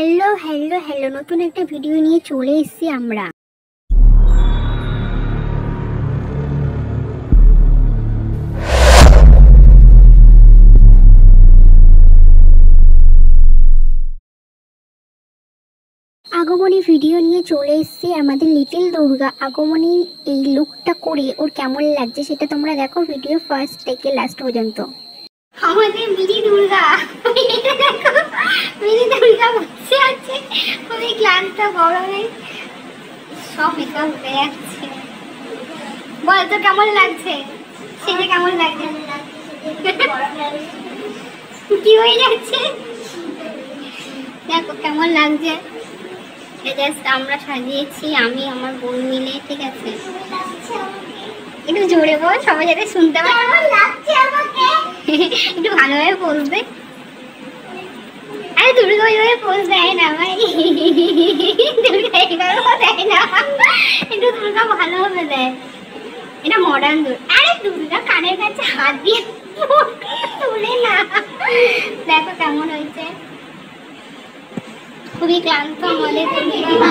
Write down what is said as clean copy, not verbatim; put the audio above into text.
Hello hello hello নতুন একটা video নিয়ে চলে এসেছি আমরা। আগমনী ভিডিও নিয়ে চলে এসেছি আমাদের লিটল দুর্গা। আগমনী এই লুকটা করে ওর কেমন লাগছে সেটা তোমরা দেখো ভিডিও ফার্স্ট থেকে লাস্ট পর্যন্ত। আমাদের মিনি দুর্গা, এটা দেখো মিনি দুর্গা বসে আছে, খুবই ক্লান্ত গরমে, সব মেকআপ উঠে যাচ্ছে। বল তো কেমন লাগছে, সেটা কেমন লাগছে, কি হয়ে যাচ্ছে দেখো কেমন লাগছে। জাস্ট আমরা সাজিয়েছি, আমি আমার বোন মিলে, ঠিক আছে? একটু জোরে বল, সবাই যাতে শুনতে পায়। কেমন লাগছে আমাকে একটু ভালোভাবে বলবে। আরে দুর্গা ওইভাবে পোজ দেয় না ভাই, দুর্গা এইভাবে দেয় না, একটু দুর্গা ভালোভাবে দেয়। এটা মডার্ন দুর্গা। আরে দুর্গা কানের কাছে হাত দিয়ে তুলে না, দেখো কেমন হয়েছে। খুবই ক্লান্ত আমাদের দুর্গা।